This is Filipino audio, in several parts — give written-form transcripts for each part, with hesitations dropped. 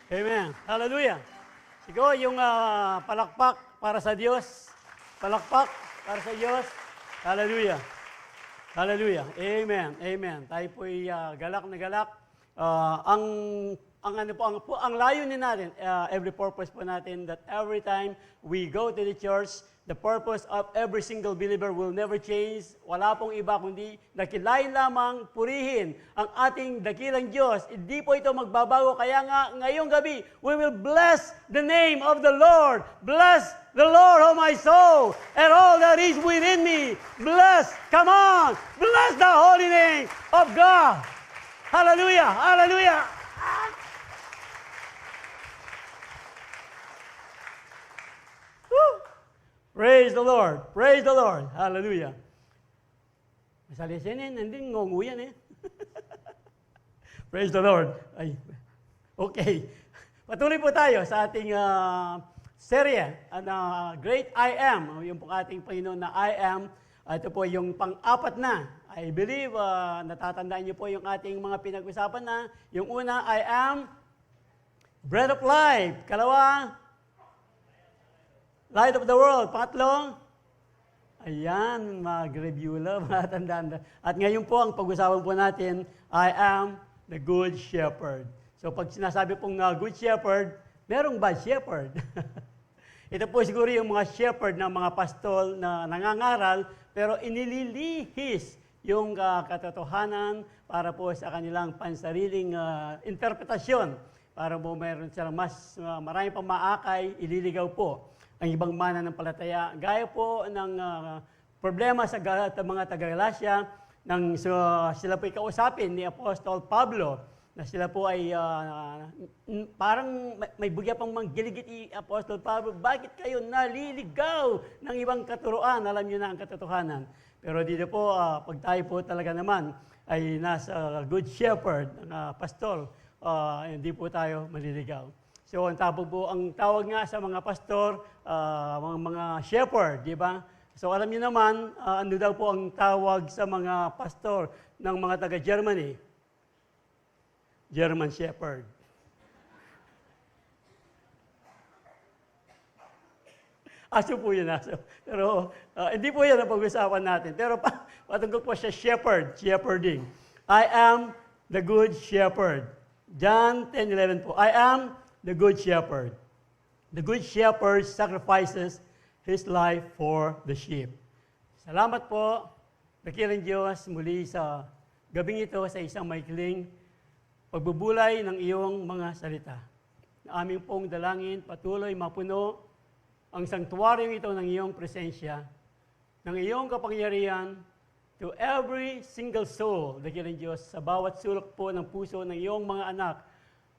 Amen. Hallelujah. Siguro yung palakpak para sa Diyos. Palakpak para sa Diyos. Hallelujah. Hallelujah. Amen. Amen. Tayo po'y galak na galak. Ang layunin natin, every purpose po natin, that every time we go to the church, the purpose of every single believer will never change. Wala pong iba kundi dakilain lamang, purihin ang ating dakilang Diyos. Hindi po ito magbabago. Kaya nga, ngayong gabi, we will bless the name of the Lord. Bless the Lord, oh my soul, and all that is within me. Bless, come on, bless the holy name of God. Hallelujah, hallelujah. Woo! Praise the Lord. Praise the Lord. Hallelujah. Masali siya hindi ngunguyan eh. Praise the Lord. Ay, okay. Patuloy po tayo sa ating serye, Great I Am. Yung po ating Panginoon na I Am. Ito po yung pang-apat na. I believe, natatandaan niyo po yung ating mga pinag-usapan na. Yung una, I am bread of life. Kalawa, light of the world. Pangatlo, ayan, mag-review lang, matandaan. At ngayon po, ang pag-usapan po natin, I am the good shepherd. So pag sinasabi pong good shepherd, merong bad shepherd. Ito po siguro yung mga shepherd ng mga pastol na nangangaral, pero inililihis yung katotohanan para po sa kanilang pansariling interpretasyon. Para po mayroon silang marami pang maakay, ililigaw po ang ibang mananampalataya. Gaya po ng problema sa mga taga-Galasya, sila po kausapin ni Apostol Pablo, na sila po ay parang may bugya pang manggiligit ni Apostol Pablo, bakit kayo naliligaw ng ibang katuruan? Alam niyo na ang katotohanan. Pero dito po, pag tayo po talaga naman ay nasa good shepherd, pastol, hindi po tayo maliligaw. So, ang tawag nga sa mga pastor, mga shepherd, di ba? So, alam niyo naman, ano daw po ang tawag sa mga pastor ng mga taga-Germany? German shepherd. Aso po yun, aso. Pero, hindi po yan ang pag-usapan natin. Pero, patungkol po siya shepherding. I am the good shepherd. John 10:11 po. I am the good shepherd. The good shepherd sacrifices his life for the sheep. Salamat po, dakilang Diyos, muli sa gabing ito sa isang maikling pagbubulay ng iyong mga salita. Na aming pong dalangin, patuloy mapuno ang sanktuaryong ito ng iyong presensya, ng iyong kapangyarihan to every single soul, dakilang Diyos, sa bawat sulok po ng puso ng iyong mga anak,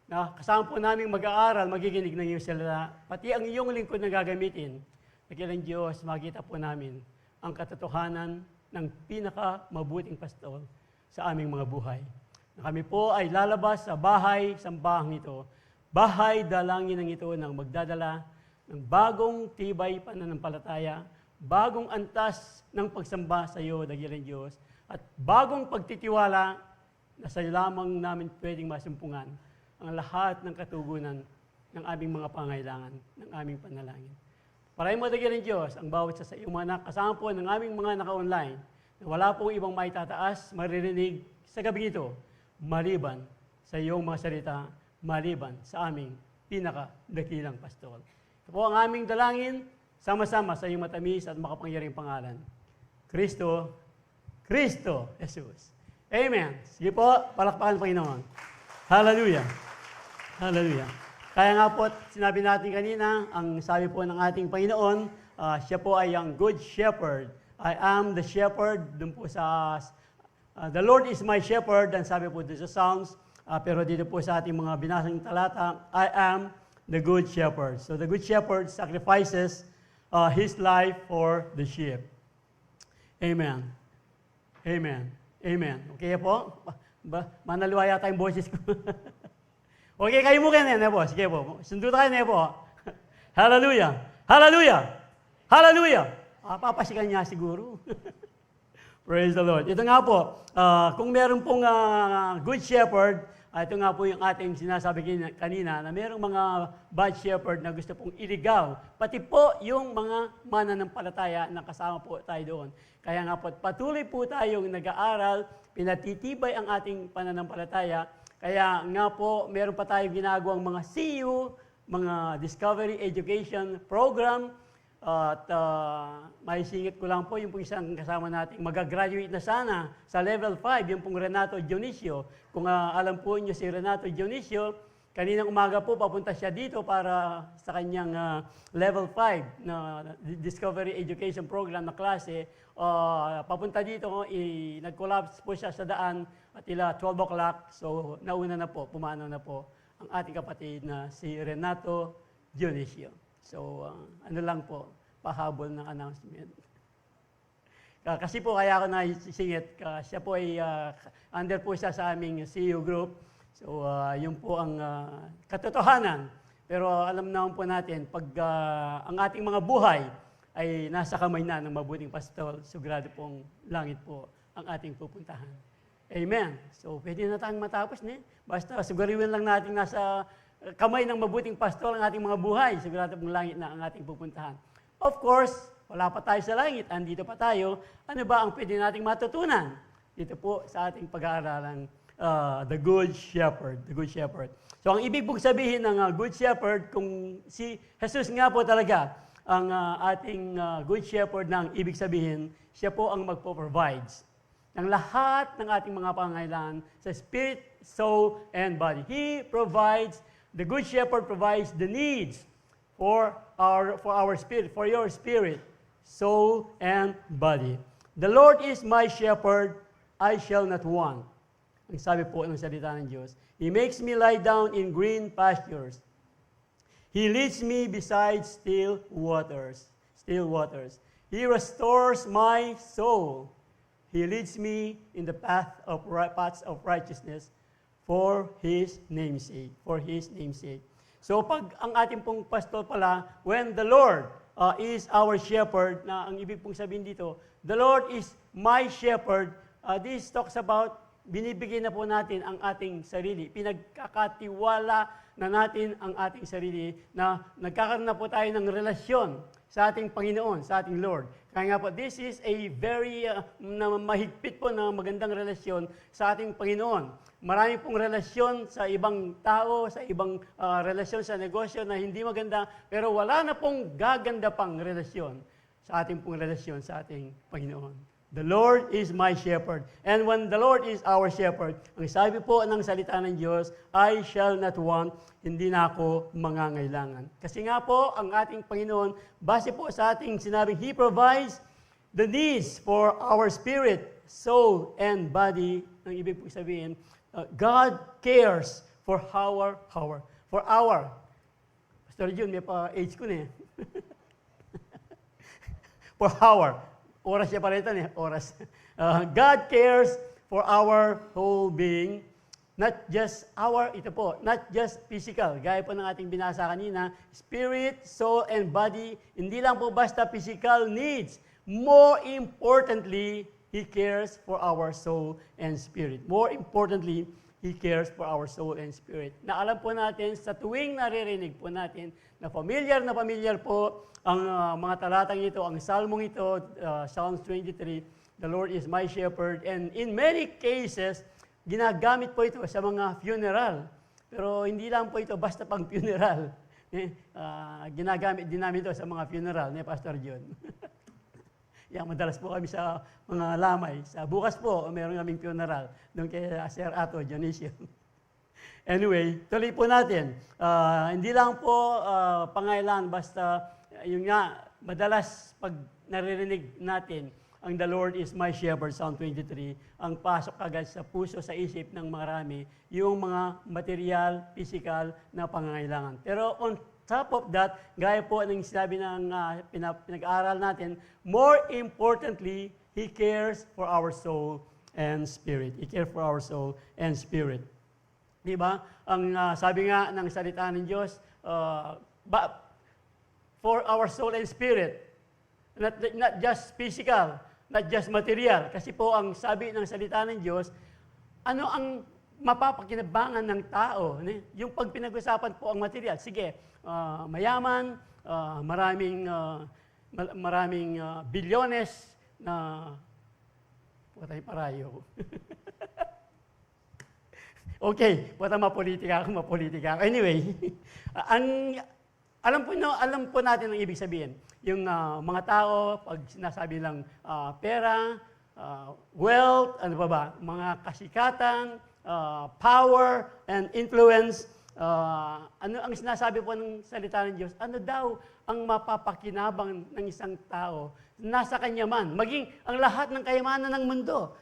na kasama po namin mag-aaral, magiginig ng iyong salita, pati ang iyong lingkod na gagamitin. Dakilang Diyos, makita po namin ang katotohanan ng pinaka-mabuting pastol sa aming mga buhay. Na kami po ay lalabas sa bahay, sambahang ito, bahay dalangin ng ito ng magdadala ng bagong tibay pananampalataya, bagong antas ng pagsamba sa iyo, dakilang Diyos, at bagong pagtitiwala na sa lamang namin pwedeng masumpungan ang lahat ng katugunan ng aming mga pangailangan, ng aming panalangin. Parahin mo, dakilang Diyos, ang bawat sa iyong mga kasama po ng aming mga naka-online, na wala pong ibang maitataas, maririnig sa gabi ito, maliban sa iyong mga salita, maliban sa aming pinaka-dakilang pastol. Ito po ang aming dalangin, sama-sama sa iyong matamis at makapangyarihang pangalan. Kristo, Jesus. Amen. Sige po, palakpakan ng Panginoon. Hallelujah. Hallelujah. Kaya nga po, sinabi natin kanina, ang sabi po ng ating Panginoon, siya po ay ang good shepherd. I am the shepherd. Doon po sa the Lord is my shepherd, and sabi po dito sa Psalms, pero dito po sa ating mga binasang talata, I am the good shepherd. So the good shepherd sacrifices his life for the sheep. Amen. Amen. Amen. Okay po? Manaliwaya tayong boses ko. Okay, kayo mo kayo po. Sige po. Sundo tayo na po. Hallelujah. Hallelujah. Hallelujah. Papasikan niya siguro. Praise the Lord. Ito nga po, kung meron pong good shepherd, ito nga po yung ating sinasabi kanina na mayroong mga bad shepherd na gusto pong iligaw. Pati po yung mga mananampalataya na kasama po tayo doon. Kaya nga po, patuloy po tayong nag-aaral, pinatitibay ang ating pananampalataya. Kaya nga po, meron pa tayong ginagawang mga CU, mga Discovery Education Program. At may singit ko lang po yung isang kasama natin, magagraduate na sana sa level 5, yung pong Renato Dionisio. Kung alam po niyo si Renato Dionisio, kaninang umaga po papunta siya dito para sa kanyang level 5 na Discovery Education Program na klase. Papunta dito, nag-collapse po siya sa daan at 12 o'clock. So nauna na po, pumanaw na po ang ating kapatid na si Renato Dionisio. So, ano lang po, pahabol ng announcement. Kasi po, kaya ako naisingit, siya po ay, under po siya sa aming CU group. So, yun po ang katotohanan. Pero alam naman po natin, pag ang ating mga buhay ay nasa kamay na ng mabuting pastol, sigurado pong langit po ang ating pupuntahan. Amen. So, pwede na tayong matapos, basta siguriwin lang natin nasa kamay ng mabuting pastol ang ating mga buhay, sigurado pong langit na ang ating pupuntahan. Of course, wala pa tayo sa langit, andito pa tayo. Ano ba ang pwede nating matutunan? Dito po sa ating pag-aaralang The Good Shepherd. The Good Shepherd. So ang ibig pong sabihin ng Good Shepherd, kung si Jesus nga po talaga ang ating Good Shepherd na ang ibig sabihin, siya po ang magpo-provides ng lahat ng ating mga pangangailangan sa spirit, soul, and body. He provides. The Good Shepherd provides the needs for our spirit, for your spirit, soul, and body. The Lord is my shepherd, I shall not want. Ang sabi po ng salita ng Diyos, He makes me lie down in green pastures. He leads me beside still waters. He restores my soul. He leads me in the paths of righteousness for His name's sake. So pag ang ating pong pastor pala, when the Lord is our shepherd, na ang ibig pong sabihin dito, the Lord is my shepherd, this talks about, binibigyan na po natin ang ating sarili. Pinagkakatiwala na natin ang ating sarili na nagkakaroon na po tayo ng relasyon sa ating Panginoon, sa ating Lord. Kaya nga po, this is a very mahigpit po na magandang relasyon sa ating Panginoon. Marami pong relasyon sa ibang tao, sa ibang relasyon sa negosyo na hindi maganda, pero wala na pong gaganda pang relasyon sa ating pong relasyon sa ating Panginoon. The Lord is my shepherd. And when the Lord is our shepherd, ang sabi po ng salita ng Diyos, I shall not want, hindi na ako mangangailangan. Kasi nga po, ang ating Panginoon, base po sa ating sinabing, He provides the needs for our spirit, soul, and body. Ang ibig po sabihin, God cares for our. Pastor Jun, may pa-age ko na for our. Oras siya pa rin ito, oras. God cares for our whole being, not just not just physical. Gaya po ng ating binasa kanina, spirit, soul, and body, hindi lang po basta physical needs. More importantly, He cares for our soul and spirit. More importantly, He cares for our soul and spirit. Na alam po natin, sa tuwing naririnig po natin, na familiar po ang mga talatang ito, ang salmong ito, Psalms 23, the Lord is my shepherd. And in many cases, ginagamit po ito sa mga funeral. Pero hindi lang po ito basta pang funeral. Ginagamit din namin ito sa mga funeral ni Pastor John. Yan, madalas po kami sa mga lamay. Sa bukas po, meron kaming funeral doon kay Sir Ato Dionisio. Anyway, tuloy po natin. Hindi lang po pangailan, basta yung nga, madalas pag naririnig natin, ang the Lord is my shepherd, Psalm 23, ang pasok agad sa puso, sa isip ng marami, yung mga material, physical na pangangailangan. Pero on top of that, gaya po ng sinabi ng pinag-aaral natin, more importantly, He cares for our soul and spirit. He cares for our soul and spirit. Diba? Ang sabi nga ng salita ng Diyos, for our soul and spirit, not just physical, not just material. Kasi po ang sabi ng salita ng Diyos, ano ang mapapakinabangan ng tao. Yung pag pinag-usapan po ang material, sige, mayaman, maraming bilyones na patay parayo. Okay, mapolitika ako. Anyway, alam po natin ang ibig sabihin. Yung mga tao, pag sinasabi lang pera, wealth, ano ba, mga kasikatan, power, and influence, ano ang sinasabi po ng salita ng Diyos? Ano daw ang mapapakinabang ng isang tao? Nasa kanya man, maging ang lahat ng kayamanan ng mundo.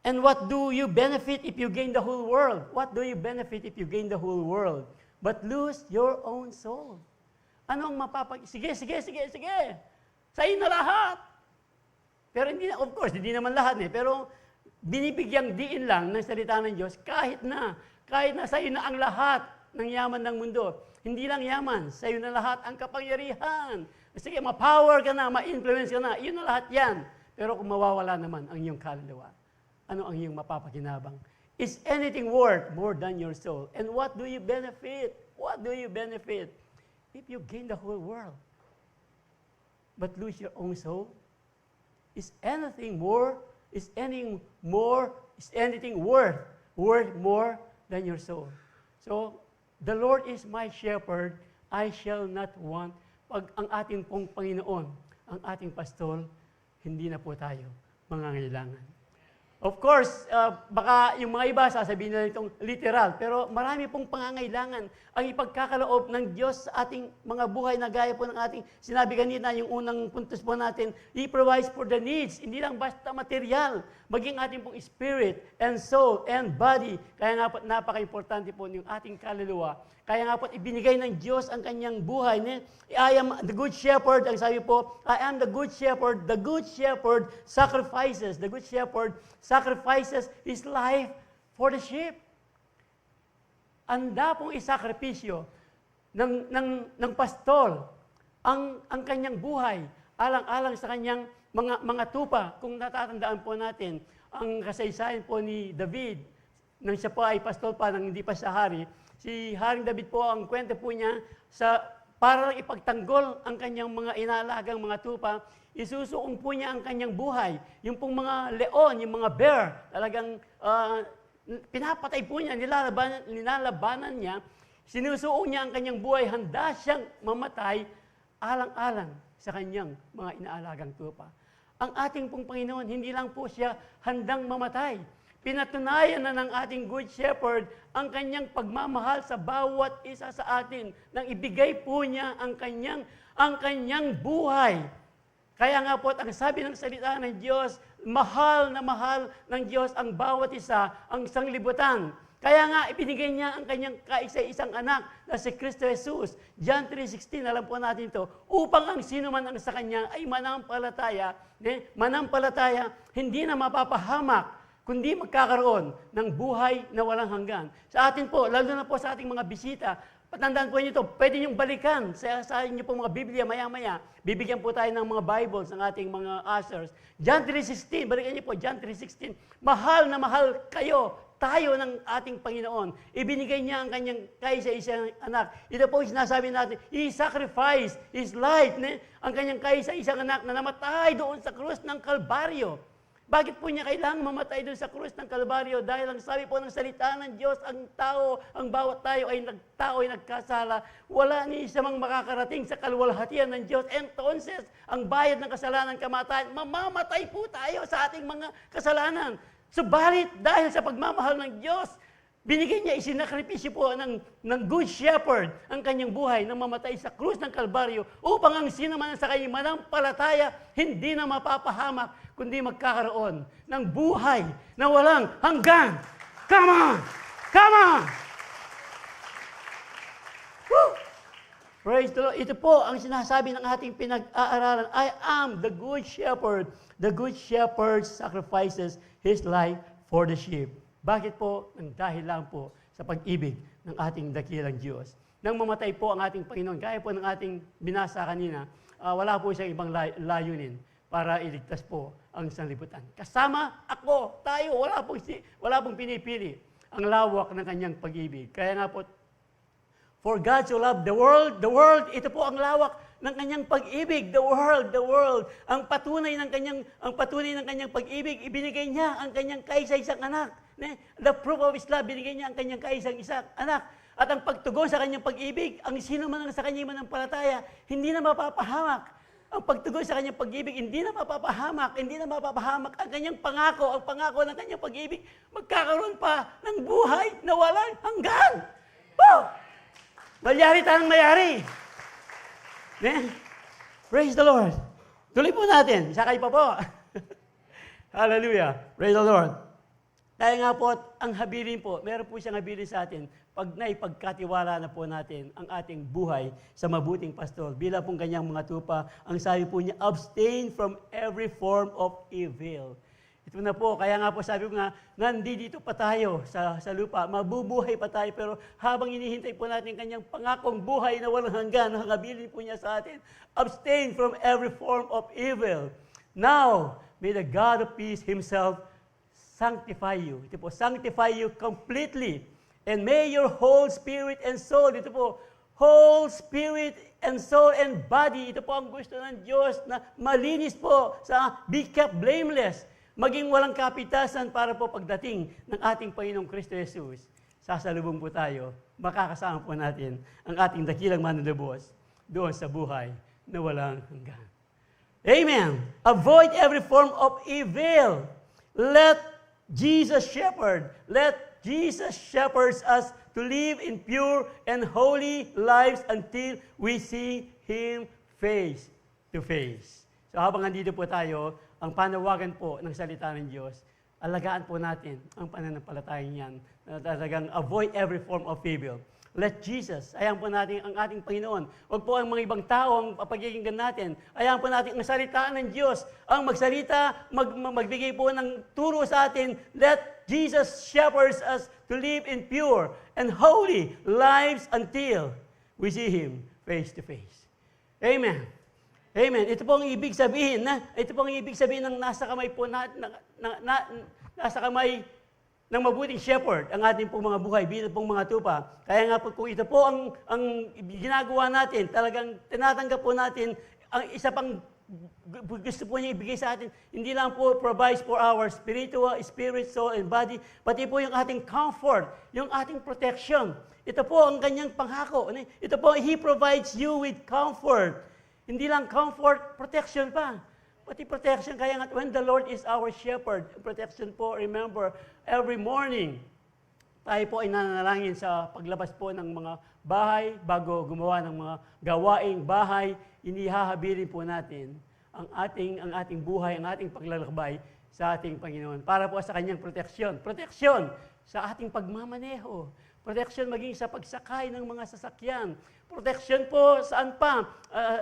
And what do you benefit if you gain the whole world? What do you benefit if you gain the whole world? But lose your own soul. Anong Sige. Sa'yo na lahat. Pero hindi na, of course, hindi naman lahat pero binibigyang diin lang ng salita ng Diyos kahit na sa'yo na ang lahat ng yaman ng mundo. Hindi lang yaman, sa'yo na lahat ang kapangyarihan. Sige, ma-power ka na, ma-influence ka na, yun na lahat yan. Pero kung mawawala naman ang iyong kaluluwa, ano ang iyong mapapakinabang? Is anything worth more than your soul? And what do you benefit? What do you benefit if you gain the whole world but lose your own soul? Is anything worth more than your soul? So, the Lord is my shepherd, I shall not want. Pag ang ating pong Panginoon, ang ating pastol, hindi na po tayo mangangailangan. Of course, baka yung mga iba sasabihin na itong literal, pero marami pong pangangailangan ang ipagkakaloob ng Diyos sa ating mga buhay na gaya po ng ating sinabi kanina, yung unang puntos po natin, He provides for the needs, hindi lang basta material, maging ating pong spirit and soul and body. Kaya nga po, napaka-importante po yung ating kaluluwa. Kaya nga po, ibinigay ng Diyos ang kanyang buhay. I am the good shepherd. Ang sabi po, I am the good shepherd. The good shepherd sacrifices. The good shepherd sacrifices his life for the sheep. Anda pong isakripisyo ng pastol ang kanyang buhay alang-alang sa kanyang mga tupa. Kung natatandaan po natin, ang kasaysayan po ni David, nang siya po ay pastol pa, nang hindi pa siya hari, si Haring David po, ang kwento po niya, para lang ipagtanggol ang kanyang mga inaalagang mga tupa, isusuong po niya ang kanyang buhay. Yung pong mga leon, yung mga bear, talagang pinapatay po niya, nilalabanan niya, sinusuong niya ang kanyang buhay, handa siyang mamatay alang-alang sa kanyang mga inaalagang tupa. Ang ating pong Panginoon, hindi lang po siya handang mamatay. Pinatunayan na ng ating Good Shepherd ang kanyang pagmamahal sa bawat isa sa atin nang ibigay po niya ang kanyang buhay. Kaya nga po, ang sabi ng salita ng Diyos, mahal na mahal ng Diyos ang bawat isa, ang sanglibutan. Kaya nga, ibinigay niya ang kanyang kaisa-isang anak na si Kristo Jesus. John 3:16, alam po natin ito, upang ang sino man ang sa kanya ay manampalataya, hindi na mapapahamak, kundi magkakaroon ng buhay na walang hanggan. Sa atin po, lalo na po sa ating mga bisita, patandaan po niyo ito, pwede niyong balikan sa inyo po mga Biblia maya-maya. Bibigyan po tayo ng mga Bibles ng ating mga ushers. John 3:16, balikan niyo po, John 3:16. Mahal na mahal tayo ng ating Panginoon. Ibinigay niya ang kanyang kaisa-isang anak. Ito po sinasabi natin, He sacrificed His life, ang kanyang kaisa-isang anak na namatay doon sa krus ng Kalbaryo. Bakit po niya kailangang mamatay doon sa krus ng Kalbaryo? Dahil ang sabi po ng salita ng Diyos, ang bawat tao ay nagkasala. Wala ni isa mang makakarating sa kaluwalhatian ng Diyos. Entonces, ang bayad ng kasalanan, kamatayan, mamamatay po tayo sa ating mga kasalanan. Subalit, dahil sa pagmamahal ng Diyos, binigay niya, isinakripisyo po ng Good Shepherd ang kanyang buhay na mamatay sa krus ng Kalbaryo upang ang sino man sa kanyang manampalataya hindi na mapapahamak, kundi magkakaroon ng buhay na walang hanggan. Come on! Come on! Woo! Praise the Lord. Ito po ang sinasabi ng ating pinag-aaralan. I am the Good Shepherd. The Good Shepherd sacrifices His life for the sheep. Bakit po? Dahil lang po sa pag-ibig ng ating dakilang Diyos. Nang mamatay po ang ating Panginoon, kaya po ng ating binasa kanina, wala po siyang ibang layunin. para iligtas po ang sanlibutan. Kasama ako, tayo, wala pong pinipili ang lawak ng kanyang pag-ibig. Kaya nga po, for God so loved the world, ito po ang lawak ng kanyang pag-ibig, the world, ang patunay ng kanyang pag-ibig, ibinigay niya ang kanyang kaisa-isang anak. The proof of His love, binigay niya ang kanyang kaisa-isang anak. At ang pagtugon sa kanyang pag-ibig, ang sino man sa kanyang manampalataya, hindi na mapapahamak. Ang pagtugon sa kanyang pag-ibig, hindi na mapapahamak ang kanyang pangako, ang pangako ng kanyang pag-ibig, magkakaroon pa ng buhay na walang hanggan. Oh! Mayari tayong mayari. Praise the Lord. Tuloy po natin. Sakay pa po. Hallelujah. Praise the Lord. Kaya nga po, ang habilin po, meron po siyang habilin sa atin, pag naipagkatiwala na po natin ang ating buhay sa mabuting pastor, bilang pong kanyang mga tupa, ang sabi po niya, abstain from every form of evil. Ito na po, kaya nga po sabi ko nga, nandito pa tayo sa lupa, mabubuhay pa tayo, pero habang inihintay po natin kanyang pangakong buhay na walang hanggan, ang habilin po niya sa atin, abstain from every form of evil. Now, may the God of peace Himself sanctify you. Ito po, sanctify you completely. And may your whole spirit and soul, ito po, whole spirit and soul and body, ito po ang gusto ng Diyos na malinis po sa be kept blameless. Maging walang kapitasan para po pagdating ng ating Panginoong Kristo Jesus. Sasalubong po tayo, makakasama po natin ang ating dakilang manunubos doon sa buhay na walang hanggan. Amen. Avoid every form of evil. Let Jesus shepherds us to live in pure and holy lives until we see Him face to face. So habang nandito po tayo, ang panawagan po ng salita ng Diyos, alagaan po natin ang pananampalatayang yan, na talagang avoid every form of evil. Let Jesus, ayan po natin ang ating Panginoon. Huwag po ang mga ibang tao ang papagiginggan natin. Ayan po natin ang salita ng Diyos. Ang magsalita, magbigay po ng turo sa atin. Let Jesus shepherds us to live in pure and holy lives until we see Him face to face. Amen. Amen. Ito po ang ibig sabihin ng nasa kamay po nasa kamay ng mabuting shepherd ang ating pong mga buhay bilang pong mga tupa. Kaya nga po kung ito po ang ginagawa natin, talagang tinatanggap po natin ang isa pang gusto po niya ibigay sa atin, hindi lang po provides for our spiritual, spirit, soul, and body, pati po yung ating comfort, yung ating protection. Ito po ang kanyang pangako. Ito po, He provides you with comfort. Hindi lang comfort, protection pa. Pati protection, kaya nga, when the Lord is our shepherd, protection po, remember, every morning, tayo po ay nananalangin sa paglabas po ng mga bahay, bago gumawa ng mga gawaing bahay, inihahabilin po natin ang ating buhay, ang ating paglalakbay sa ating Panginoon. Para po sa kanyang proteksyon. Proteksyon sa ating pagmamaneho. Protection maging sa pagsakay ng mga sasakyan. Protection po saan pa?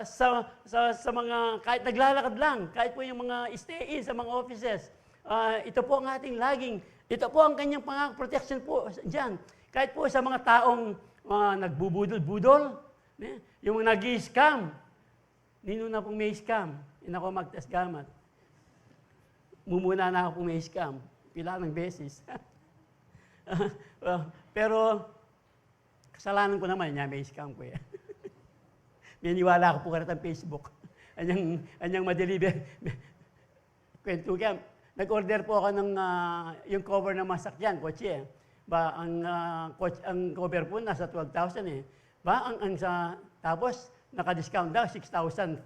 Sa mga, kahit naglalakad lang, kahit po yung mga stay-in sa mga offices. Ito po ang ating ito po ang kanyang protection po dyan. Kahit po sa mga taong nagbubudol-budol, yung nag-i-scam, nino na pong may scam, hindi ako magtas-gamat. Mumuna na ako pong may scam, pila ng beses. Pero, kasalanan ko naman, niya may scam ko yan. Niniwala ako po karat ang Facebook. Anyang madeliver. Kwento kaya, nag-order po ako ng yung cover ng masakyan, kotse. Ang cover po nasa 12,000 eh. Tapos, naka-discount daw, 6,500.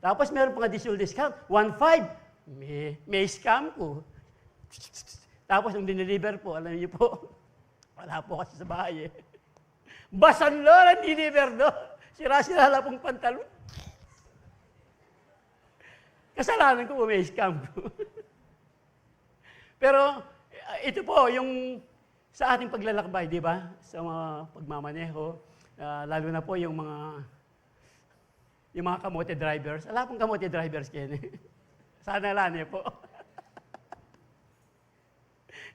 Tapos, meron pa nga additional discount, 1,500. May scam ko. Tapos, nung dineliver po, alam niyo po, wala po kasi sa bahay eh. Basan lo, ang deliver do. Sira-sira pong pantalon. Kasalanan ko, may scam ko. Pero, ito po, yung sa ating paglalakbay, di ba? Sa mga pagmamaneho, lalo na po yung mga kamote drivers. Wala pong kamote drivers kayo. Sana lang po.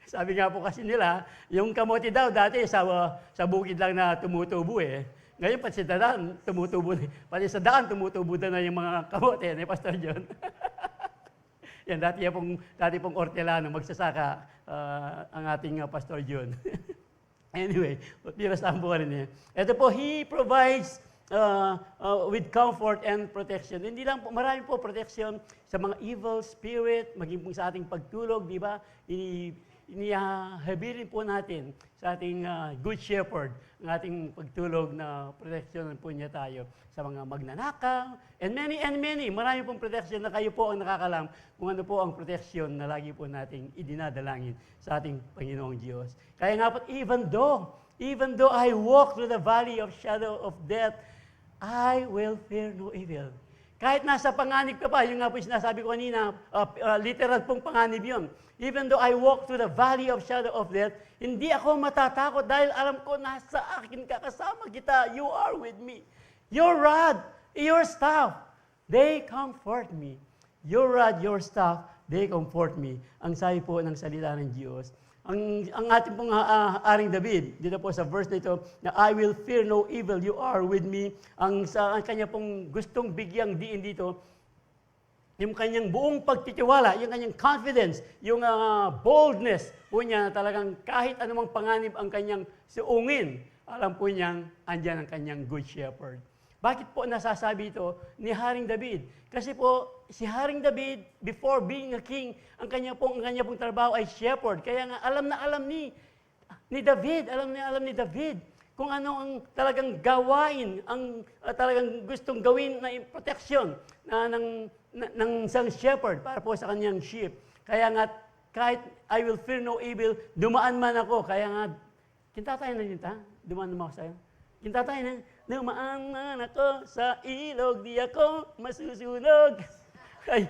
Sabi nga po kasi nila, yung kamote daw dati sa bukid lang na tumutubo eh. Ngayon, pati sa daan, tumutubo na. Pati sa daan, tumutubo na yung mga kamote ni Pastor John. Yan, dati pong Hortelano, magsasaka ang ating Pastor John. Anyway, pirasahan po rin niya. Ito po, He provides with comfort and protection. Hindi lang po, marami po protection sa mga evil spirit, maging po sa ating pagtulog, di ba? Inihabilin po natin sa ating good shepherd ang ating pagtulog na protection po niya tayo sa mga magnanakaw, and many. Marami pong protection na kayo po ang nakakalam kung ano po ang protection na lagi po nating idinadalangin sa ating Panginoong Diyos. Kaya nga po, even though I walk through the valley of shadow of death, I will fear no evil. Kahit nasa panganib ka pa, yung nga po sinasabi ko kanina, literal pong panganib yun. Even though I walk through the valley of shadow of death, hindi ako matatakot dahil alam ko nasa akin ka, kasama kita, you are with me. Your rod, your staff, they comfort me. Your rod, your staff, they comfort me. Ang sabi po ng salita ng Diyos. Ang ating pong Aring David, dito po sa verse nito, na I will fear no evil, you are with me. Ang kanya pong gustong bigyang diin dito, yung kanyang buong pagtitiwala, yung kanyang confidence, yung boldness po niya, talagang kahit anumang panganib ang kanyang suungin, alam po niyang andyan ang kanyang good shepherd. Bakit po nasasabi ito ni Haring David? Kasi po, si Haring David, before being a king, ang kanya pong trabaho ay shepherd. Kaya nga, alam ni David, kung ano ang talagang gawain, ang talagang gustong gawin na protection ng isang shepherd para po sa kanyang sheep. Kaya nga, kahit I will fear no evil, dumaan man ako. Kaya nga, kinta tayo na yun, dumaan naman ako sa'yo. Kinta tayo na, dumaan man ako sa ilog, di ako masusunog. Ay,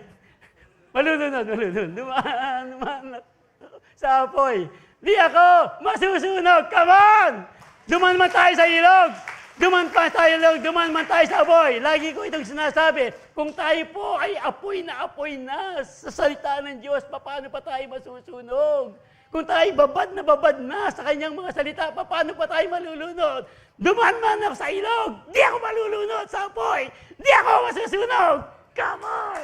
malulunod. Dumaan man ako sa apoy, di ako masusunog. Come on! Dumaan man tayo sa ilog. Dumaan man tayo sa apoy. Lagi ko itong sinasabi, kung tayo po ay apoy na sa salita ng Diyos, paano pa tayo masusunog? Kung tayo babad na sa kanyang mga salita, paano pa tayo malulunod? Dumaan man ako sa ilog, di ako malulunod sa apoy, di ako masusunog. Come on!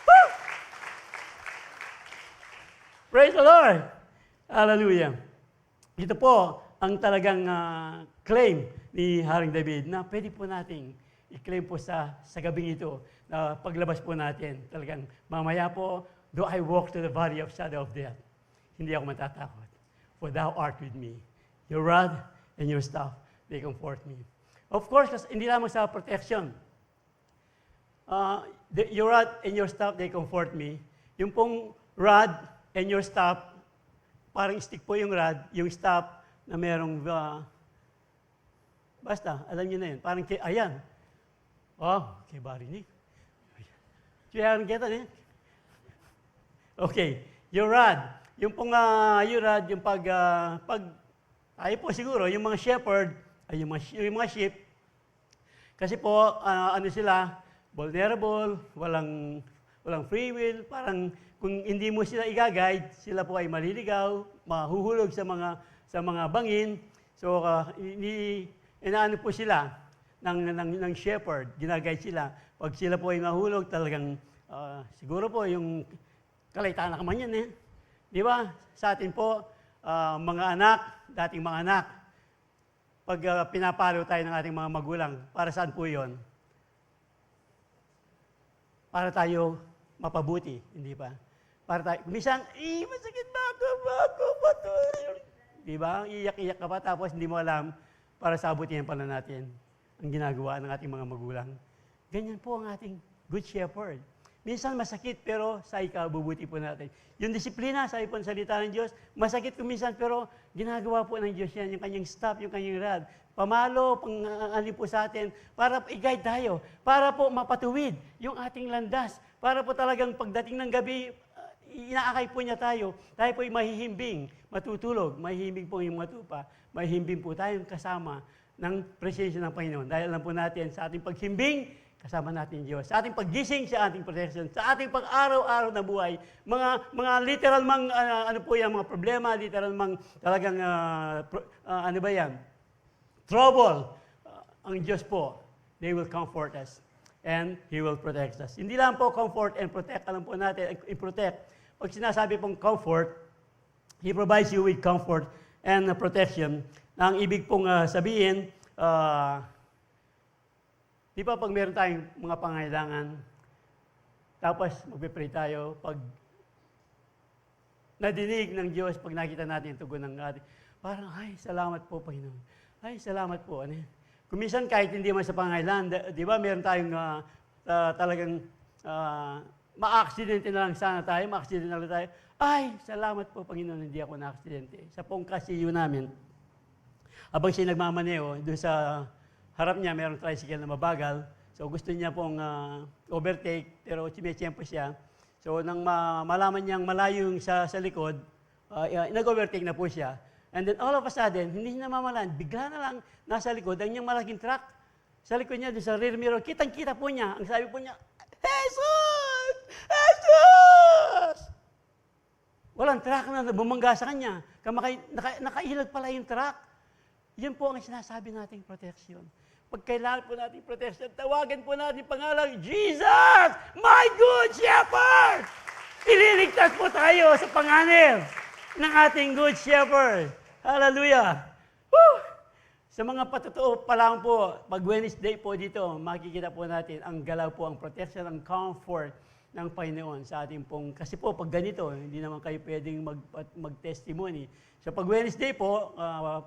Woo! Praise the Lord! Hallelujah! Ito po ang talagang claim ni Haring David na pwede po nating i-claim po sa gabing ito na paglabas po natin. Talagang mamaya po, though I walk to the valley of shadow of death, hindi ako matatakot. For thou art with me. Your rod and your staff, they comfort me. Of course, hindi lamang sa protection. Your rod and your staff, they comfort me. Yung pong rod and your staff, parang stick po yung rod, yung staff na merong, basta, alam niyo na yun. Parang, ayan. Oh, kay Barinig. Kaya kita niya. Okay, your rod. Yung pong your rod, yung pag tayo po siguro, yung mga shepherd, ay yung mga sheep, kasi po, sila, vulnerable, walang free will, parang kung hindi mo sila i-guide, sila po ay maliligaw, mahuhulog sa mga bangin. So, inaano po sila ng shepherd, ginaguide sila. Pag sila po ay mahulog, talagang siguro po yung kalaytaan na kaman yan Di ba? Sa atin po, dating mga anak, pag pinapalo tayo ng ating mga magulang, para saan po yun? Para tayo mapabuti, hindi ba? Para tayo, minsan, masakit ba ako? Di ba? Iyak-iyak ka pa, tapos hindi mo alam para sa abutihan pala natin ang ginagawa ng ating mga magulang. Ganyan po ang ating good shepherd. Minsan masakit, pero sa ikabubuti po natin. Yung disiplina, sabi po ng salita ng Diyos, masakit kung minsan, pero ginagawa po ng Diyos yan, yung kanyang staff, yung kanyang rod. Pamalo, pang-alin po sa atin, para i-guide tayo, para po mapatuwid yung ating landas, para po talagang pagdating ng gabi, inaakay po niya tayo po ay mahihimbing, matutulog, mahihimbing po yung matupa, mahihimbing po tayong kasama ng presensya ng Panginoon. Dahil alam po natin, sa ating paghimbing, kasama natin Diyos. Sa ating paggising, sa ating protection, sa ating pag-araw-araw na buhay, mga literal mga problema, literal talagang, trouble, ang Diyos po, they will comfort us and He will protect us. Hindi lang po comfort and protect, alam po natin, i-protect. Pag sinasabi pong comfort, He provides you with comfort and protection. Ang ibig pong sabihin, di ba pag meron tayong mga pangailangan, tapos magpe-pray tayo, pag nadinig ng Diyos, pag nakita natin yung tugon ng ating, parang, ay, salamat po, Panginoon. Ay, salamat po. Ano yan? Kuminsan, kahit hindi man sa pangailangan, di ba, meron tayong talagang ma-aksidente na lang sana tayo, ma-aksidente na lang tayo. Ay, salamat po, Panginoon, hindi ako na-aksidente. Sa pong kasiyo namin, habang siya nagmamaneho, doon sa harap niya, mayroong tricycle na mabagal. So gusto niya pong overtake, pero chime-tiyempo siya. So nang malaman niyang malayo yung sa likod, nag-overtake na po siya. And then all of a sudden, hindi niya namamalaan, bigla na lang nasa likod, ang niyang malaking truck. Sa likod niya, doon sa rear mirror, kitang-kita po niya. Ang sabi po niya, Jesus! Jesus! Walang truck na bumangga sa kanya. Nakailag pala yung truck. Yun po ang sinasabi nating protection. Pag kailangan po natin protection, tawagan po natin pangalan, Jesus, my good shepherd! Ililigtas po tayo sa panganib ng ating good shepherd. Hallelujah! Woo! Sa mga patotoo pa lang po, pag Wednesday po dito, makikita po natin ang galaw po, ang protection, ang comfort ng Panginoon sa ating pong, kasi po pag ganito, hindi naman kayo pwedeng mag-testimony. So pag Wednesday po,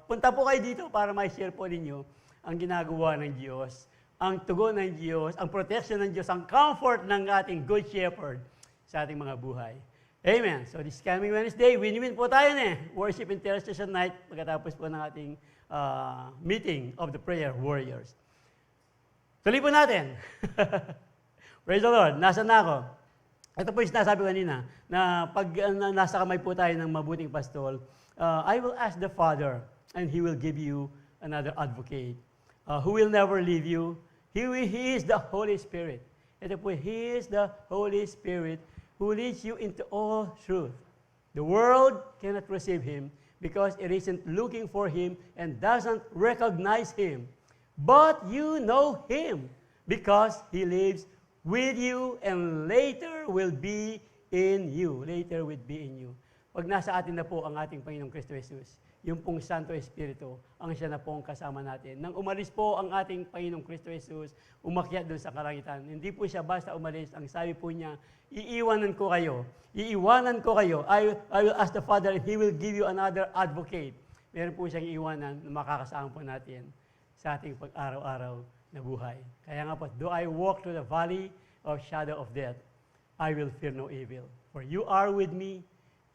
punta po kayo dito para ma-share po ninyo ang ginagawa ng Diyos, ang tugon ng Diyos, ang protection ng Diyos, ang comfort ng ating good shepherd sa ating mga buhay. Amen. So this coming Wednesday, win-win po tayo worship intercession night pagkatapos po ng ating meeting of the prayer warriors. Tuloy po natin. Praise the Lord. Nasaan na ako? Ito po yung sinasabi ko kanina, na pag nasa kamay po tayo ng mabuting pastol, I will ask the Father, and He will give you another advocate, who will never leave you. He is the Holy Spirit. Ito po, He is the Holy Spirit who leads you into all truth. The world cannot receive Him because it isn't looking for Him and doesn't recognize Him. But you know Him because He lives with you and later will be in you. Later will be in you. Pag nasa atin na po ang ating Panginoong Kristo Jesus, yung pong Santo Espiritu, ang siya na pong kasama natin. Nang umalis po ang ating Panginoong Kristo Jesus, umakyat doon sa kalangitan. Hindi po siya basta umalis. Ang sabi po niya, iiwanan ko kayo. Iiwanan ko kayo. I will ask the Father and He will give you another advocate. Meron po siyang iiwanan na makakasama po natin sa ating pag-araw-araw na buhay. Kaya nga po, do I walk through the valley of shadow of death, I will fear no evil. For you are with me,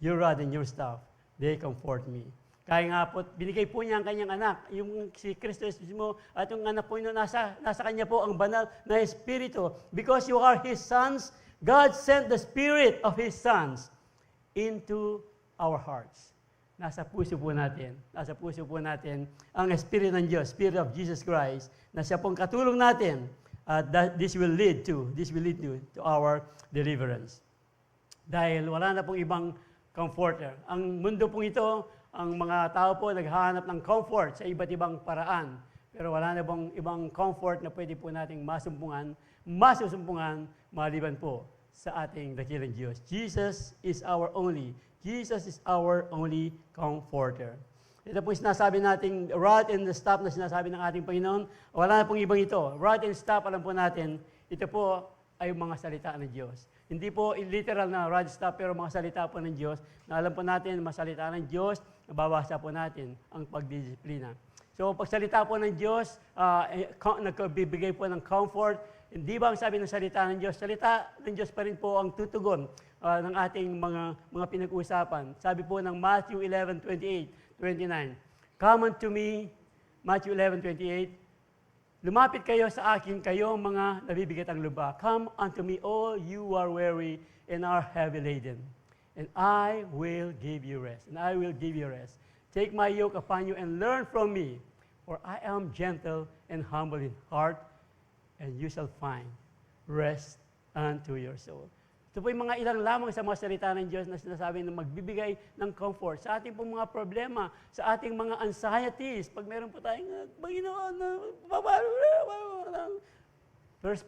your rod and your staff, they comfort me. Kaya nga po, binigay po niya ang kanyang anak, yung si Kristo mismo, at yung anak po yun, nasa kanya po ang banal na Espiritu. Because you are His sons, God sent the Spirit of His sons into our hearts. Nasa puso po natin ang Espiritu ng Diyos, Spirit of Jesus Christ, na siya pong katulong natin, this will lead to our deliverance. Dahil wala na pong ibang comforter. Ang mundo pong ito, ang mga tao po naghahanap ng comfort sa iba't ibang paraan. Pero wala na bang ibang comfort na pwede po nating masusumpungan maliban po sa ating dakilang Diyos. Jesus is our only comforter. Ito po sinasabi nating rod and staff na sinasabi ng ating Panginoon. Wala na pong ibang ito. Rod and staff, alam po natin, ito po ay mga salita ng Diyos. Hindi po literal na rod staff, pero mga salita po ng Diyos na alam po natin, mga salita ng Diyos, nababasa po natin ang pagdisiplina. So, pagsalita po ng Diyos, nagbibigay po ng comfort. Hindi ba ang sabi ng salita ng Diyos? Salita ng Diyos pa rin po ang tutugon ng ating mga pinag-uusapan. Sabi po ng Matthew 11:28-29, Come unto me, Matthew 11:28, lumapit kayo sa akin, kayong mga nabibigat ang lubha. Come unto me, all you who are weary and are heavy laden, and I will give you rest. Take my yoke upon you and learn from me, for I am gentle and humble in heart, and you shall find rest unto your soul. Ito po yung mga ilang lamang sa mga salita ng Diyos na sinasabi na magbibigay ng comfort sa ating pong mga problema, sa ating mga anxieties. Pag meron po tayong, Panginoon, 1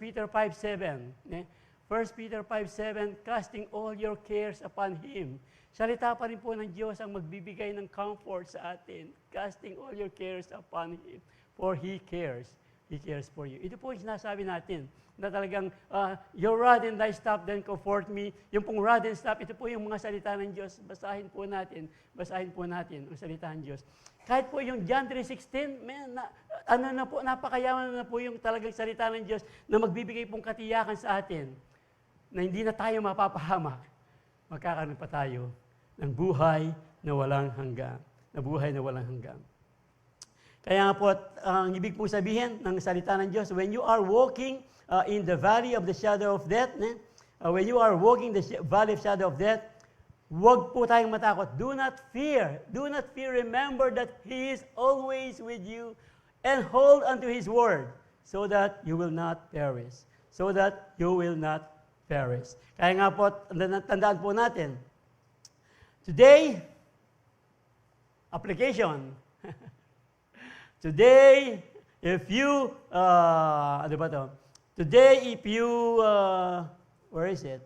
Peter 5:7. 1 Peter 5:7, casting all your cares upon Him. Salita pa rin po ng Diyos ang magbibigay ng comfort sa atin. Casting all your cares upon Him, for He cares. He cares for you. Ito po yung sinasabi natin na talagang, your rod and thy staff then comfort me. Yung pong rod and staff, ito po yung mga salita ng Diyos. Basahin po natin ang salita ng Diyos. Kahit po yung John 3:16, napakayaman na po yung talagang salita ng Diyos na magbibigay pong katiyakan sa atin na hindi na tayo mapapahamak. Magkakaroon pa tayo ng buhay na walang hanggan. Kaya nga po, ang ibig pong sabihin ng salita ng Diyos, when you are walking in the valley of the shadow of death, when you are walking the valley of shadow of death, huwag po tayong matakot. Do not fear. Do not fear. Remember that He is always with you and hold unto His word so that you will not perish. Kaya nga po, tandaan po natin, today, application. Today, if you, Today, if you, where is it?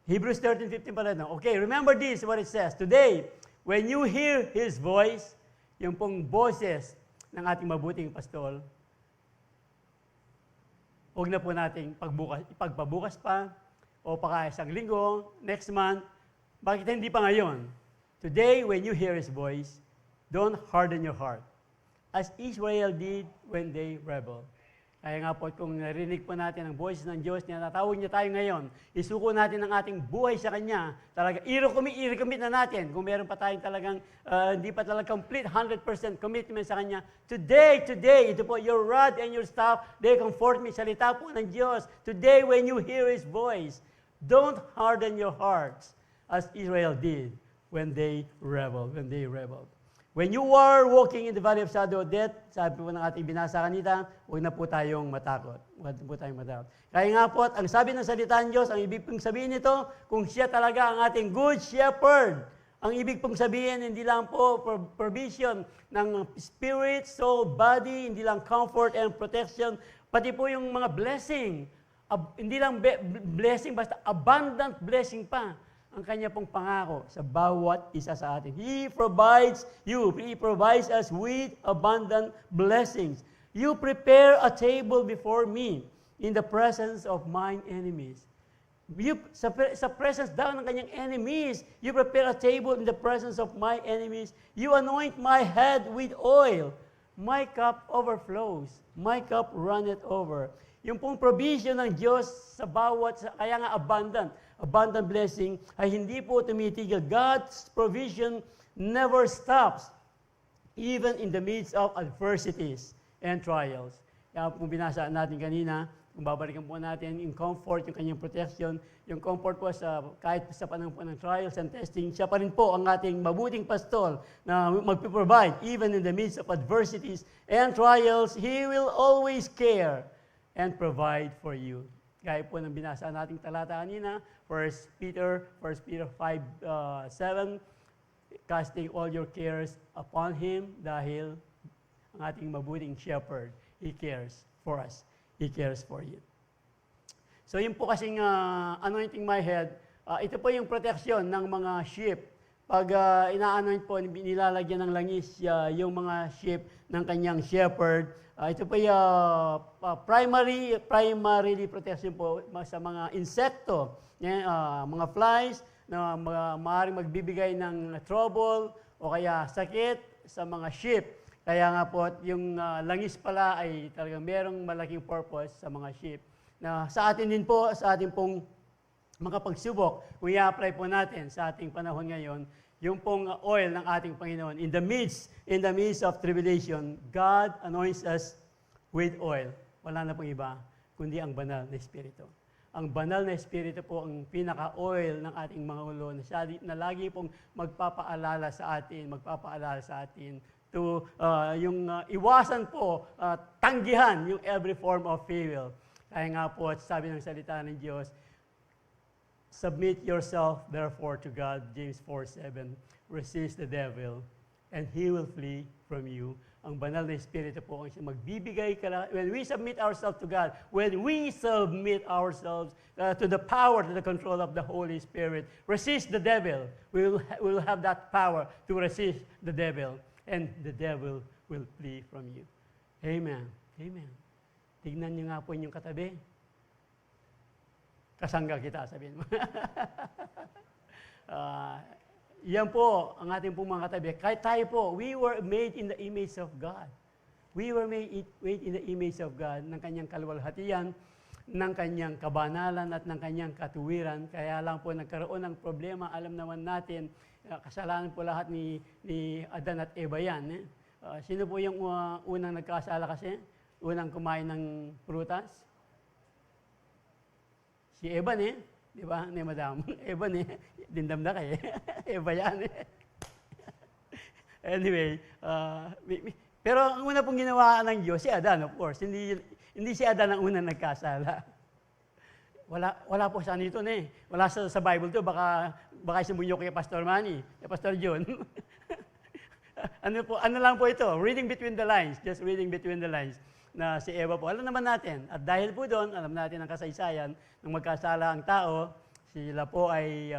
Hebrews 13:15 pala, no? Okay, remember this, what it says. Today, when you hear His voice, yung pong boses ng ating mabuting pastol, huwag na po nating ipagpabukas pa, o paka isang linggo, next month. Bakit hindi pa ngayon? Today, when you hear His voice, don't harden your heart, as Israel did when they rebelled. Kaya nga po, kung narinig po natin ang boses ng Diyos, natawag niya tayo ngayon, isuko natin ang ating buhay sa Kanya. Talaga, i-recommit na natin. Kung meron pa tayong talagang, hindi pa talagang complete 100% commitment sa Kanya. Today, ito po, your rod and your staff, they comfort me. Salita po ng Diyos. Today, when you hear His voice, don't harden your hearts, as Israel did when they rebelled. When you are walking in the valley of shadow of death, sabi po ng ating binasa kanina, huwag na po tayong matakot. Kaya nga po, ang sabi ng salita ng Diyos, ang ibig pong sabihin nito, kung siya talaga ang ating good shepherd, ang ibig pong sabihin, hindi lang po provision ng spirit, soul, body, hindi lang comfort and protection, pati po yung mga blessing. Hindi lang blessing, basta abundant blessing pa ang Kanya pong pangako sa bawat isa sa atin. He provides us with abundant blessings. You prepare a table before me in the presence of mine enemies. Sa presence daw ng Kanyang enemies, you prepare a table in the presence of my enemies. You anoint my head with oil. My cup overflows. My cup runneth over. Yung pong provision ng Diyos sa kaya nga abundant blessing, ay hindi po tumitigil. God's provision never stops, even in the midst of adversities and trials. Kaya kung binasa natin kanina, kung babalikan po natin, yung comfort, yung kanyang protection, yung comfort po kahit sa panahon po ng trials and testing, siya pa rin po ang ating mabuting pastol na magpiprovide, even in the midst of adversities and trials, He will always care and provide for you. Gaya po ng binasa nating talata kanina, 1 Peter 5:7, casting all your cares upon Him dahil ang ating mabuting shepherd, He cares for us. He cares for you. So yun po kasing anointing my head, ito po yung protection ng mga sheep. Pag ina-anoint po, nilalagyan ng langis yung mga sheep ng kanyang shepherd. Ito po yung primarily protection po sa mga insekto, mga flies na maaaring magbibigay ng trouble o kaya sakit sa mga sheep. Kaya nga po, yung langis pala ay talagang merong malaking purpose sa mga sheep. Na sa atin din po, sa ating pong mga pagsubok, kung i-apply po natin sa ating panahon ngayon, yung pong oil ng ating Panginoon. In the midst of tribulation, God anoints us with oil. Wala na pong iba, kundi ang banal na Espiritu. Ang banal na Espiritu po ang pinaka-oil ng ating mga ulo na lagi pong magpapaalala sa atin to iwasan po, tanggihan yung every form of evil. Kaya nga po, sabi ng salita ng Diyos, Submit yourself, therefore, to God, James 4:7. Resist the devil, and he will flee from you. Ang banal na Espiritu po ang siyang magbibigay when we submit ourselves to God, when we submit ourselves to the power, to the control of the Holy Spirit, resist the devil. We will have that power to resist the devil, and the devil will flee from you. Amen. Amen. Tignan niyo nga po inyong katabi. Kasangga kita, sabihin mo. Yan po ang ating pong mga katabi. Kahit tayo po, we were made in the image of God. We were made in the image of God, ng kanyang kaluwalhatian, ng kanyang kabanalan at ng kanyang katuwiran. Kaya lang po nagkaroon ng problema. Alam naman natin, kasalanan po lahat ni Adan at Eva yan. Sino po yung unang nagkasala kasi? Unang kumain ng prutas? Si Eva di ba? Ni Madam. Eva dindam na kayo. Eva yan Anyway, pero ang una pong ginawa ng Diyos, si Adan, of course. Hindi si Adan ang unang nagkasala. Wala po sa nito Wala sa Bible to, baka isimunyo kay Pastor Manny, kay Pastor John. Ano lang po ito? Reading between the lines, just reading between the lines. Na si Eva po, alam naman natin. At dahil po doon, alam natin ang kasaysayan, nang magkasala ang tao, sila po ay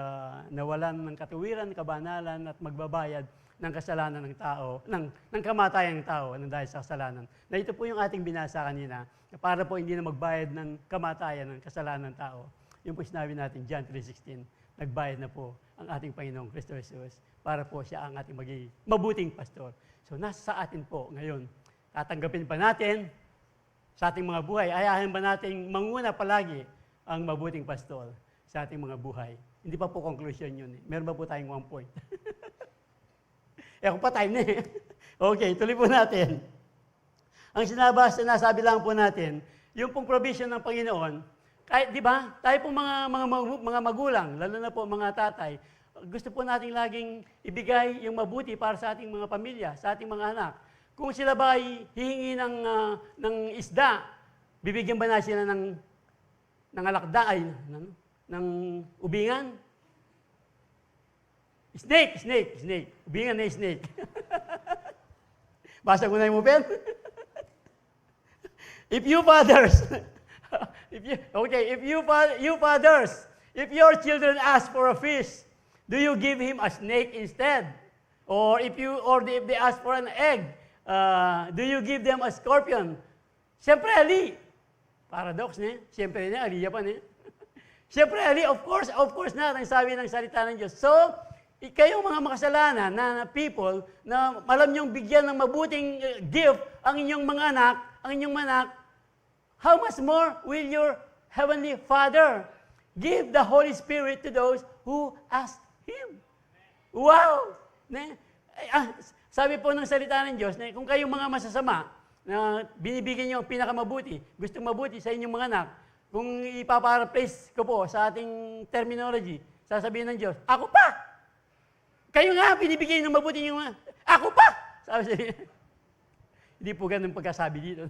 nawalan ng katuwiran, kabanalan, at magbabayad ng kasalanan ng tao, ng kamatayan ng tao dahil sa kasalanan. Na ito po yung ating binasa kanina, na para po hindi na magbayad ng kamatayan ng kasalanan ng tao. Yung po sinabi natin, John 3:16, nagbayad na po ang ating Panginoong Kristo Jesus para po siya ang ating maging mabuting pastor. So nasa sa atin po ngayon, tatanggapin pa natin sa ating mga buhay, ayahin ba nating manguna palagi ang mabuting pastor sa ating mga buhay? Hindi pa po conclusion yun. Meron ba po tayong 1 point? Kung pa time Okay, tuloy po natin. Ang sinasabi lang po natin, yung pong provision ng Panginoon, kahit, di ba, tayo pong mga magulang, lalo na po mga tatay, gusto po nating laging ibigay yung mabuti para sa ating mga pamilya, sa ating mga anak. Kung sila ba ay hihingi ng isda, bibigyan ba na sila ng alakda, ng ubingan? Snake. Ubingan na snake. Basa ko na yung pen. If you fathers, if your children ask for a fish, do you give him a snake instead? Or if they ask for an egg, do you give them a scorpion? Siyempre, Ali. Paradox, Siyempre, Ali pa, Siyempre, Ali, of course na, ang sabi ng salita ng Diyos. So, kayong mga makasalanan na people, na alam niyong bigyan ng mabuting gift ang inyong mga anak, how much more will your Heavenly Father give the Holy Spirit to those who ask Him? Wow! Sabi po ng salita ng Diyos, kung kayong mga masasama, na binibigyan niyo ang pinakamabuti, gustong mabuti sa inyong mga anak, kung ipaparaphrase ko po sa ating terminology, sasabihin ng Diyos, ako pa! Kayo nga, binibigyan ng mabuti niyo mga, ako pa! Sabi siya, hindi po ganun pagkasabi dito.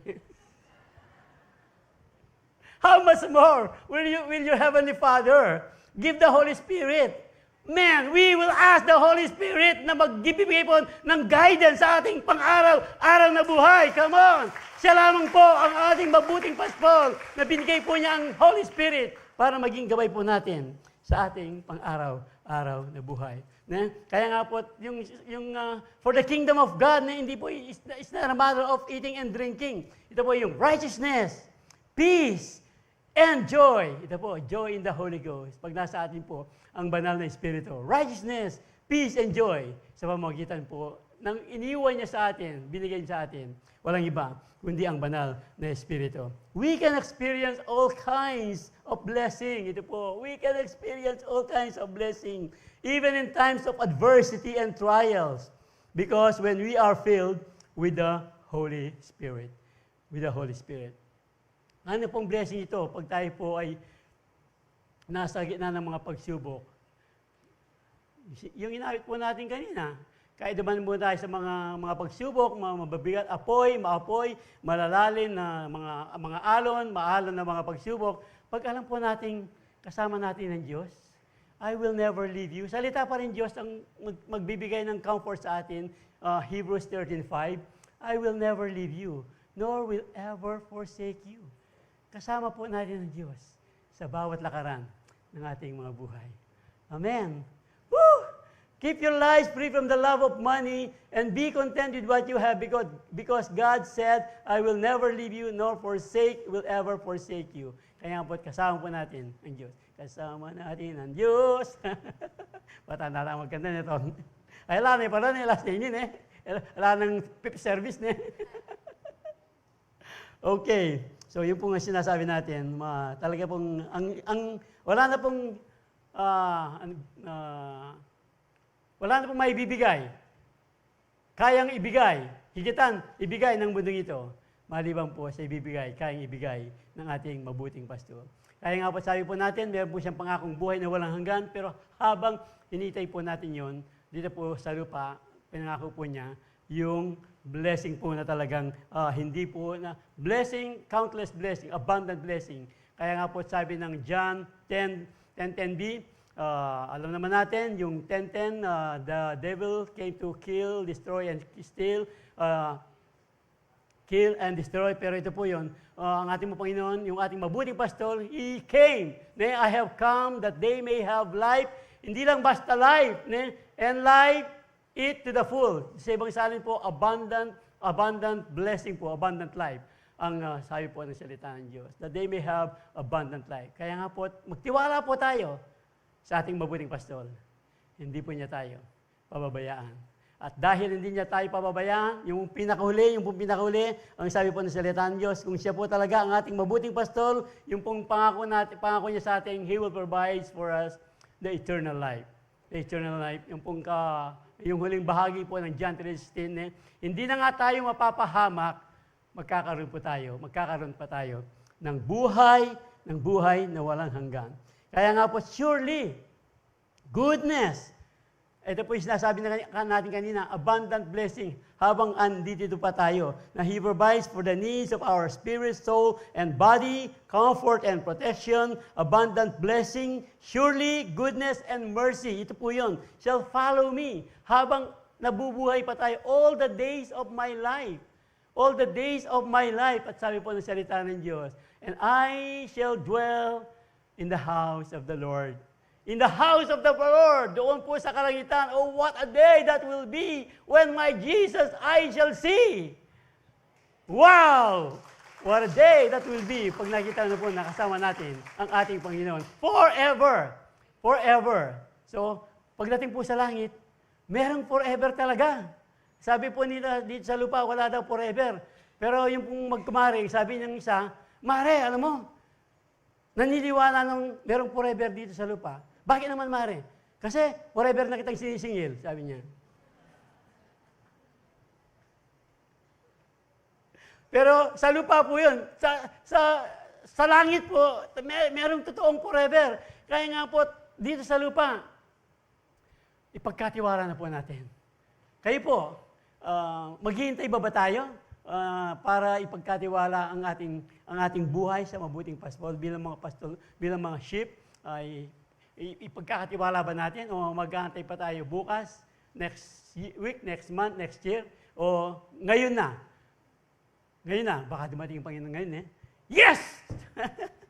How much more will your Heavenly Father give the Holy Spirit? Man, we will ask the Holy Spirit na magbibigay po ng guidance sa ating pang-araw na buhay. Come on! Siya lamang po ang ating mabuting pastor na binigay po niya ang Holy Spirit para maging gabay po natin sa ating pang-araw na buhay. Kaya nga po, for the kingdom of God, hindi po, it's not a matter of eating and drinking. Ito po yung righteousness, peace, and joy. Ito po, joy in the Holy Ghost. Pag nasa atin po, ang banal na Espiritu. Righteousness, peace, and joy. Sa pamamagitan po, nang iniwan niya sa atin, binigay niya sa atin, walang iba, kundi ang banal na Espiritu. We can experience all kinds of blessing. Ito po, we can experience all kinds of blessing, even in times of adversity and trials. Because when we are filled with the Holy Spirit. With the Holy Spirit. Ano pong blessing ito pag tayo po ay nasa gitna ng mga pagsubok? Yung inawit po natin kanina, kahit naman po tayo sa mga pagsubok, mga mababigat, maapoy, malalalim na mga alon, maalon na mga pagsubok, pag alam po natin, kasama natin ng Diyos, I will never leave you. Salita pa rin Diyos ang magbibigay ng comfort sa atin. Hebrews 13:5, I will never leave you, nor will ever forsake you. Kasama po natin ang Diyos sa bawat lakaran ng ating mga buhay. Amen. Woo! Keep your lives free from the love of money and be content with what you have because God said, I will never leave you nor will ever forsake you. Kaya po, kasama po natin ang Diyos. Kasama natin ang Diyos. Patanda na magkanta nito. Ay, wala na pala na last name yun Wala nang fifth service Okay. So, yun po nga sinasabi natin. Talaga pong, wala na pong, wala na pong maibibigay. Kayang ibigay. Higitan, ibigay ng mundong ito. Maliban po sa ibibigay, kayang ibigay ng ating mabuting pastor. Kaya nga po sabi po natin, meron po siyang pangakong buhay na walang hanggan, pero habang hinitay po natin yon, dito po sa lupa, pinangako po niya, yung blessing po na talagang hindi po na blessing, countless blessing, abundant blessing. Kaya nga po sabi ng John 10:10b, alam naman natin, yung 10:10, the devil came to kill, destroy, and steal, kill and destroy. Pero ito po yun, ang ating Panginoon, yung ating mabuting pastor, He came. I have come that they may have life. Hindi lang basta life, and life it to the full. Sa ibang salin po, abundant blessing po, abundant life. Ang sabi po ng salita ng Diyos, that they may have abundant life. Kaya nga po, magtiwala po tayo sa ating mabuting pastor. Hindi po niya tayo pababayaan. At dahil hindi niya tayo pababayaan, yung pinakahuli, ang sabi po ng salita ng Diyos, kung siya po talaga ang ating mabuting pastor, yung pong pangako niya sa ating, He will provide for us the eternal life. The eternal life, yung huling bahagi po ng John 3:16, hindi na nga tayo mapapahamak, magkakaroon pa tayo ng buhay na walang hanggan. Kaya nga po, surely, goodness, ito po yung sinasabi natin kanina, abundant blessing, habang andito pa tayo, na He provides for the needs of our spirit, soul, and body, comfort and protection, abundant blessing, surely goodness and mercy, ito po yun, shall follow me, habang nabubuhay pa tayo, all the days of my life. All the days of my life, at sabi po ng salita ng Diyos, and I shall dwell in the house of the Lord. In the house of the Lord, doon po sa kalangitan, oh, what a day that will be when my Jesus I shall see. Wow! What a day that will be pag nakita na po nakasama natin ang ating Panginoon. Forever! Forever! So, pagdating po sa langit, merong forever talaga. Sabi po nila, dito sa lupa, wala daw forever. Pero yung pong magkumaring, sabi ng isa, Mare, alam mo, naniniwala nung merong forever dito sa lupa. Bakit naman, Mare? Kasi forever na kitang sinisingil, sabi niya. Pero sa lupa po yun. Sa langit po, merong totoong forever. Kaya nga po, dito sa lupa, ipagkatiwala na po natin. Kayo po, maghihintay ba tayo para ipagkatiwala ang ating buhay sa mabuting pastor bilang mga sheep? Ay ipagkakatiwala ba natin o mag-aantay pa tayo bukas, next week, next month, next year, o ngayon na? Ngayon na, baka dumating ang Panginoon ngayon Yes!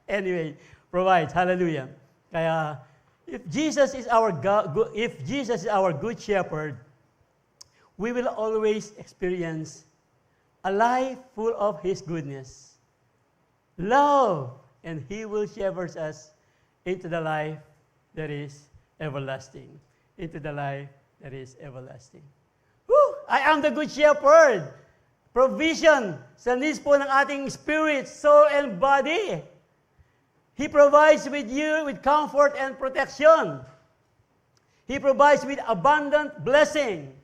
Anyway, provides. Hallelujah. Kaya, if Jesus is our good shepherd, we will always experience a life full of His goodness, love, and He will shepherd us into the life that is everlasting. Into the life that is everlasting. Woo! I am the good shepherd. Provision sa needs po ng ating spirit, soul, and body. He provides with you with comfort and protection. He provides with abundant blessing.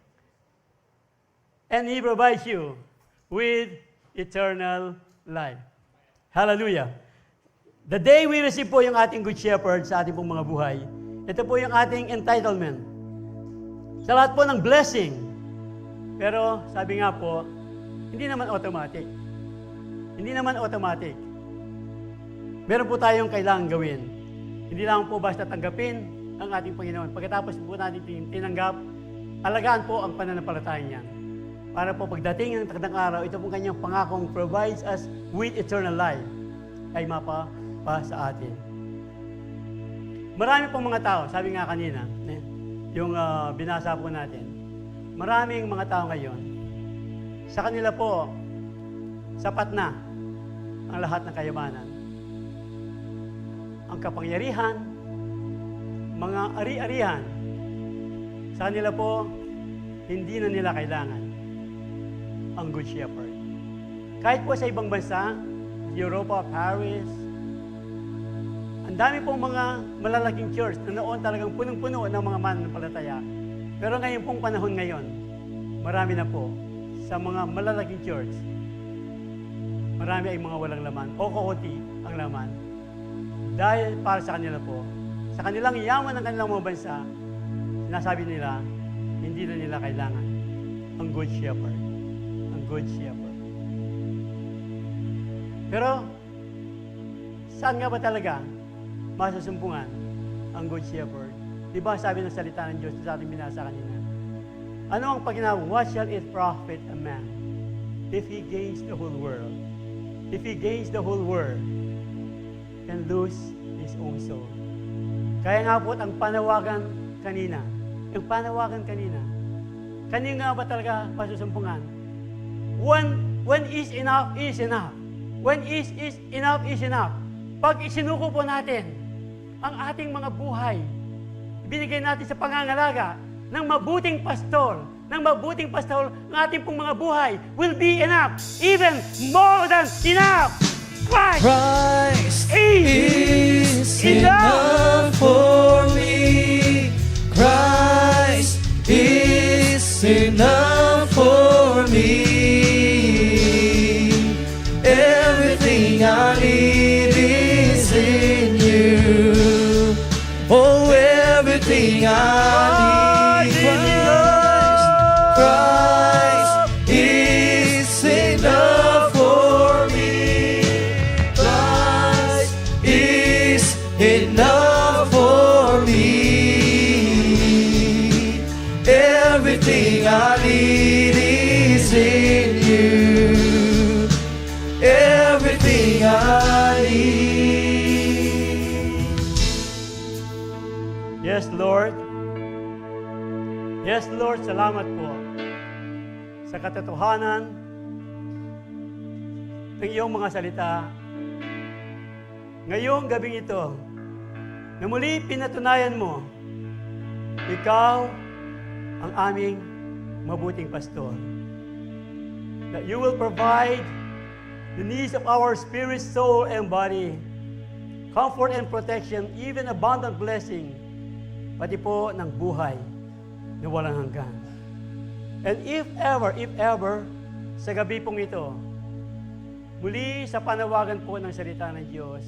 And He provides you with eternal life. Hallelujah. The day we receive po yung ating good shepherd sa ating pong mga buhay, ito po yung ating entitlement. Sa lahat po ng blessing. Pero sabi nga po, hindi naman automatic. Hindi naman automatic. Meron po tayong kailangan gawin. Hindi lang po basta tanggapin ang ating Panginoon. Pagkatapos po natin tinanggap, alagaan po ang pananampalataya niya. Para po pagdating ng takdang araw, ito pong kanyang pangakong provides us with eternal life ay mapa sa atin. Marami pong mga tao, sabi nga kanina, yung binasa po natin, maraming mga tao ngayon, sa kanila po, sapat na ang lahat ng kayamanan. Ang kapangyarihan, mga ari-arihan, sa kanila po, hindi na nila kailangan ang Good Shepherd. Kahit po sa ibang bansa, Europa, Paris, ang dami pong mga malalaking church na noon talagang punong-puno ng mga mananampalataya. Pero ngayon pong panahon ngayon, marami na po sa mga malalaking church, marami ay mga walang laman o kukunti ang laman. Dahil para sa kanila po, sa kanilang yaman ng kanilang mga bansa, sinasabi nila, hindi na nila kailangan ang Good Shepherd. Ang Good Shepherd. Pero, saan nga ba talaga masusumpungan ang Good Shepherd? Di ba sabi ng salita ng Diyos sa ating binasa kanina? Ano ang paginawa? What shall it profit a man if he gains the whole world? If he gains the whole world and lose his own soul. Kaya nga po ang panawagan kanina, kanina nga ba talaga masusumpungan? When is enough is enough. When is enough is enough. Pag isinuko po natin ang ating mga buhay, ibinigay natin sa pangangalaga ng mabuting pastor, ang ating pong mga buhay will be enough, even more than enough. Christ is enough for me. Christ is enough for me. Everything I need is in you. Oh, everything I need. Christ is enough for me. Christ is enough for me. Everything I need is in you. Everything I need. Yes, Lord. Yes, Lord, salamat po sa katotohanan ng iyong mga salita. Ngayong gabing ito, na muli pinatunayan mo, ikaw ang aming mabuting pastor. That you will provide the needs of our spirit, soul, and body, comfort and protection, even abundant blessing, pati po ng buhay na walang hanggan. And if ever, sa gabi pong ito, muli sa panawagan po ng salita ng Diyos,